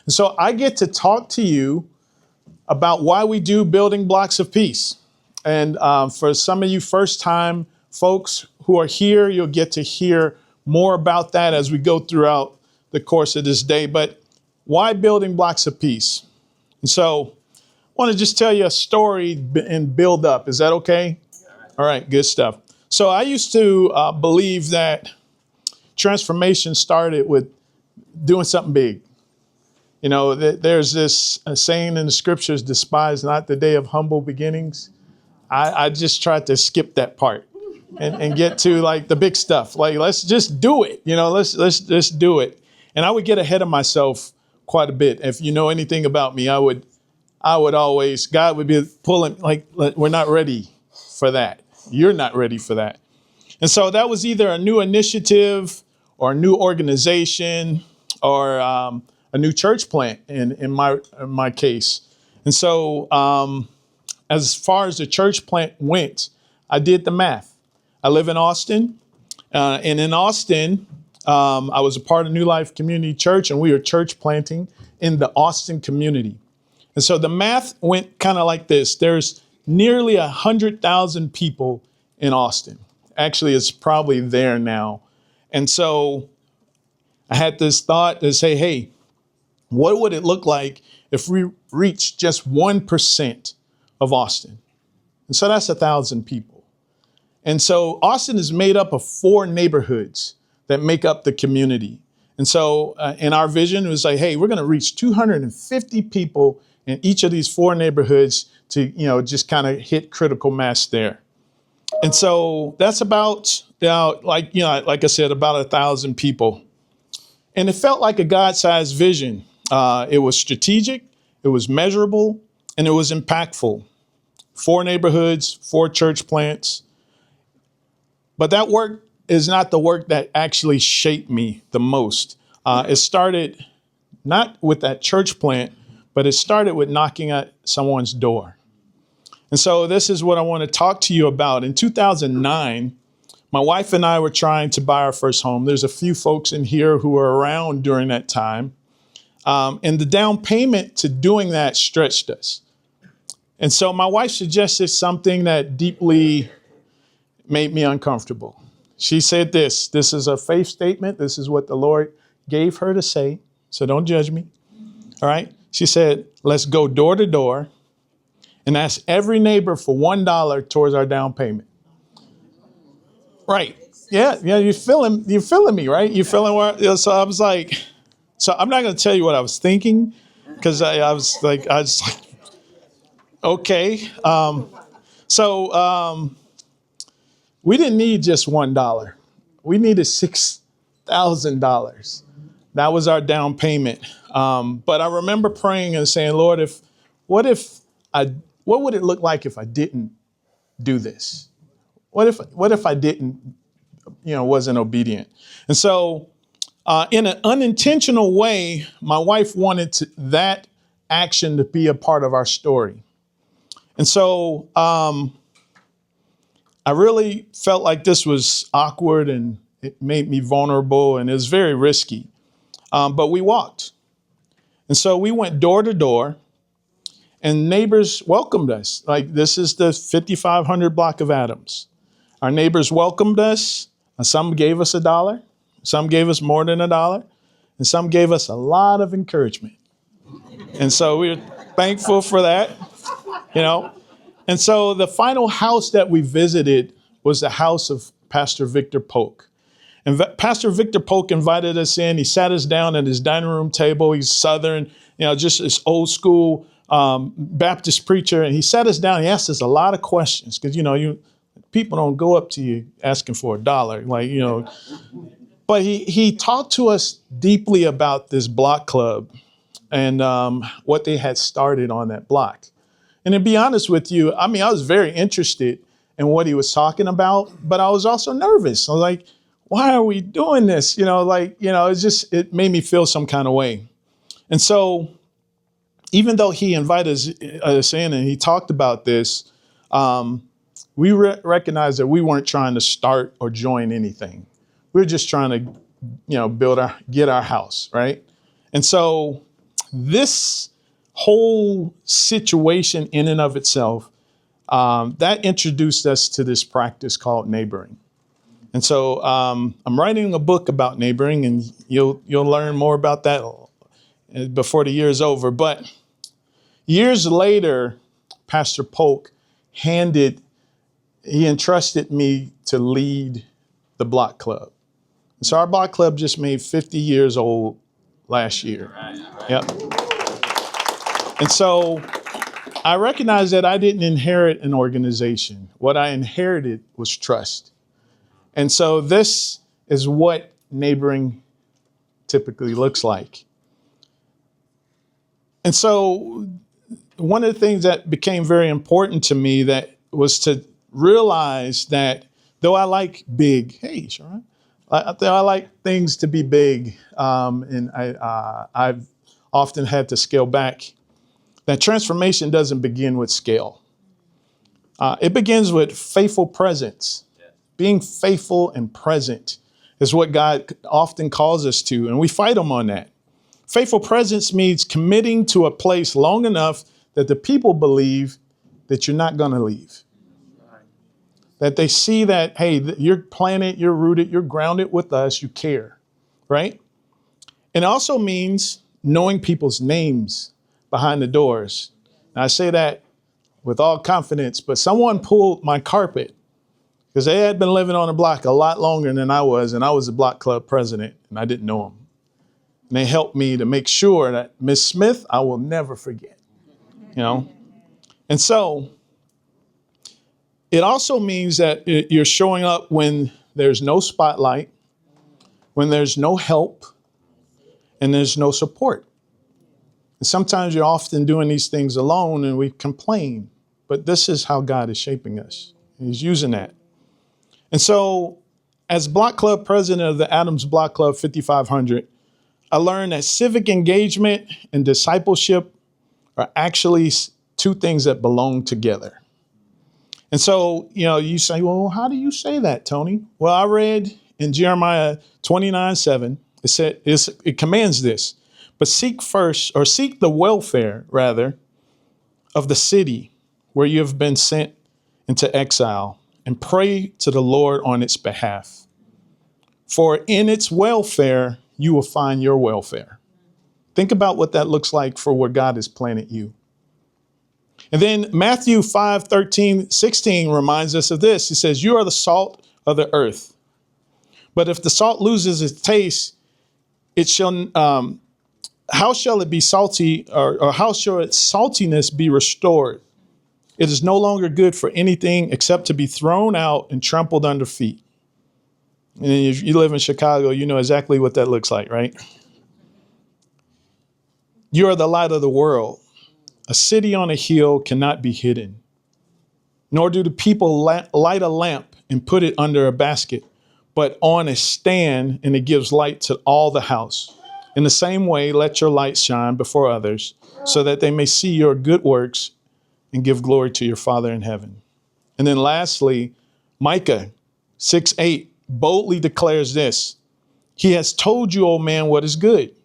And so I get to talk to you about why we do Building Blocks of Peace. And for some of you first-time folks who are here, you'll get to hear more about that as we go throughout the course of this day. But why Building Blocks of Peace? And so I want to just tell you a story and build up. Is that okay? All right, good stuff. So I used to believe that transformation started with doing something big. You know, there's this saying in the scriptures, despise not the day of humble beginnings. I just tried to skip that part and get to like the big stuff. Like, let's just do it. You know, let's just do it. And I would get ahead of myself quite a bit. If you know anything about me, I would always, God would be pulling, like, we're not ready for that. You're not ready for that. And so that was either a new initiative or a new organization or a new church plant in my case. And so as far as the church plant went, I did the math. I live in Austin. And in Austin, I was a part of New Life Community Church, and we were church planting in the Austin community. And so the math went kind of like this. There's nearly 100,000 people in Austin. Actually, it's probably there now. And so I had this thought to say, hey, what would it look like if we reached just 1% of Austin? And so that's 1,000 people. And so Austin is made up of 4 neighborhoods that make up the community. And so in our vision, it was like, hey, we're going to reach 250 people in each of these 4 neighborhoods to, you know, just kind of hit critical mass there. And so that's about, like I said, about 1,000 people. And it felt like a God-sized vision. It was strategic, it was measurable, and it was impactful. 4 neighborhoods, 4 church plants. But that work is not the work that actually shaped me the most. It started not with that church plant, but it started with knocking at someone's door. And so this is what I want to talk to you about. In 2009, my wife and I were trying to buy our first home. There's a few folks in here who were around during that time. And the down payment to doing that stretched us. And so my wife suggested something that deeply made me uncomfortable. She said this is a faith statement. This is what the Lord gave her to say. So don't judge me. All right. She said, let's go door to door and ask every neighbor for $1 towards our down payment. Right. Yeah. You're feeling me, right? You're feeling where, so I was like, so I'm not going to tell you what I was thinking because I was like, okay. We didn't need just $1. We needed $6,000. That was our down payment. But I remember praying and saying, Lord, what would it look like if I didn't do this? What if I didn't, wasn't obedient? And so in an unintentional way, my wife wanted that action to be a part of our story. And so I really felt like this was awkward and it made me vulnerable and it was very risky. But we walked. And so we went door to door and neighbors welcomed us. Like, this is the 5500 block of Adams. Our neighbors welcomed us. Some gave us $1. Some gave us more than $1. And some gave us a lot of encouragement. And so we were thankful for that, And so the final house that we visited was the house of Pastor Victor Polk. And Pastor Victor Polk invited us in. He sat us down at his dining room table. He's Southern, just this old school Baptist preacher. And he sat us down. He asked us a lot of questions because, people don't go up to you asking for $1, But he talked to us deeply about this block club and what they had started on that block. And to be honest with you, I was very interested in what he was talking about, but I was also nervous. I was like, why are we doing this? It made me feel some kind of way. And so even though he invited us in and he talked about this, we recognized that we weren't trying to start or join anything. We were just trying to, get our house, right? And so this whole situation in and of itself, that introduced us to this practice called neighboring. And so I'm writing a book about neighboring, and you'll learn more about that before the year is over. But years later, Pastor Polk he entrusted me to lead the block club. And so our block club just made 50 years old last year. Yep. And so I recognized that I didn't inherit an organization. What I inherited was trust. And so this is what neighboring typically looks like. And so one of the things that became very important to me that was to realize that though I like big, hey, Sharon, I like things to be big, and I've often had to scale back, that transformation doesn't begin with scale. It begins with faithful presence. Being faithful and present is what God often calls us to, and we fight Him on that. Faithful presence means committing to a place long enough that the people believe that you're not going to leave. That they see that, hey, you're planted, you're rooted, you're grounded with us, you care, right? And it also means knowing people's names behind the doors. And I say that with all confidence, but someone pulled my carpet because they had been living on the block a lot longer than I was, and I was the block club president, and I didn't know them. And they helped me to make sure that Miss Smith, I will never forget, you know? And so it also means that you're showing up when there's no spotlight, when there's no help, and there's no support. And sometimes you're often doing these things alone and we complain, but this is how God is shaping us. He's using that. And so as block club president of the Adams Block Club 5500, I learned that civic engagement and discipleship are actually two things that belong together. And so, you say, well, how do you say that, Tony? Well, I read in Jeremiah 29:7, it commands this, but seek the welfare, rather, of the city where you have been sent into exile, and pray to the Lord on its behalf. For in its welfare, you will find your welfare. Think about what that looks like for where God has planted you. And then Matthew 5:13-16 reminds us of this. He says, you are the salt of the earth. But if the salt loses its taste, how shall it be salty, or how shall its saltiness be restored? It is no longer good for anything except to be thrown out and trampled under feet. And if you live in Chicago, you know exactly what that looks like, right? You are the light of the world. A city on a hill cannot be hidden, nor do the people light a lamp and put it under a basket, but on a stand, and it gives light to all the house. In the same way, let your light shine before others, so that they may see your good works and give glory to your Father in heaven. And then lastly, Micah 6:8 boldly declares this. He has told you, O man, what is good.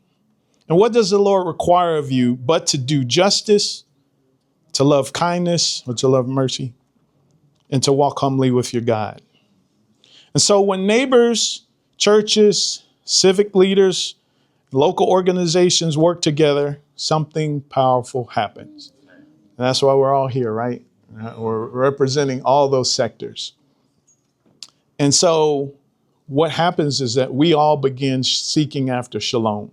And what does the Lord require of you but to do justice, to love kindness, or to love mercy, and to walk humbly with your God? And so when neighbors, churches, civic leaders, local organizations work together, something powerful happens. And that's why we're all here, right? We're representing all those sectors. And so what happens is that we all begin seeking after shalom.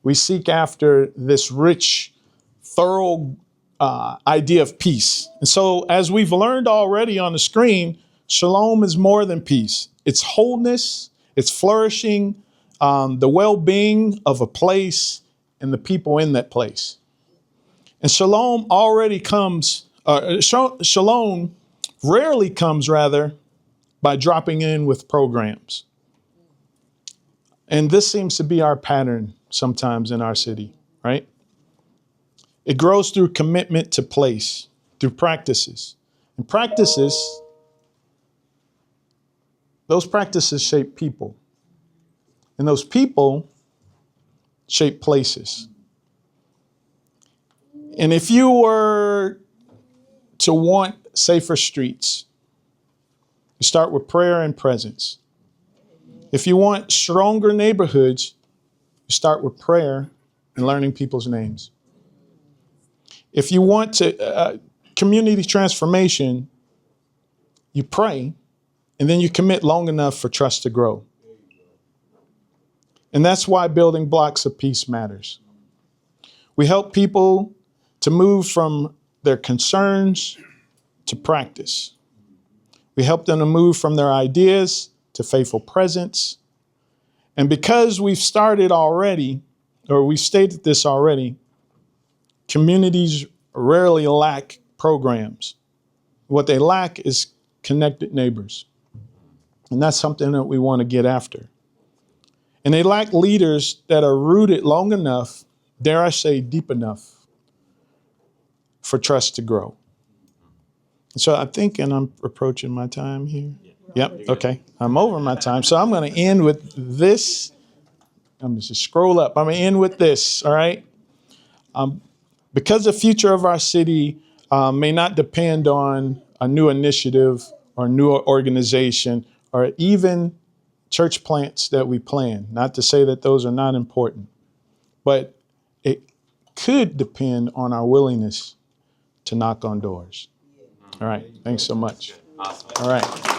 We seek after this rich, thorough idea of peace. And so as we've learned already on the screen, shalom is more than peace. It's wholeness, it's flourishing, the well-being of a place and the people in that place. And shalom rarely comes by dropping in with programs. And this seems to be our pattern sometimes in our city, right? It grows through commitment to place, through practices. And those practices shape people. And those people shape places. And if you were to want safer streets, you start with prayer and presence. If you want stronger neighborhoods, you start with prayer and learning people's names. If you want to community transformation, you pray, and then you commit long enough for trust to grow. And that's why building blocks of peace matters. We help people to move from their concerns to practice. We help them to move from their ideas to faithful presence. And because we've started already, or we've stated this already, communities rarely lack programs. What they lack is connected neighbors. And that's something that we want to get after. And they lack leaders that are rooted long enough, dare I say deep enough, for trust to grow. So I think, and I'm approaching my time here. Yep, okay. I'm over my time. So I'm going to end with this. I'm going to just scroll up. I'm going to end with this, all right? Because the future of our city may not depend on a new initiative or a new organization or even church plants that we plan. Not to say that those are not important, but it could depend on our willingness to knock on doors. All right. Thanks so much. Awesome. All right.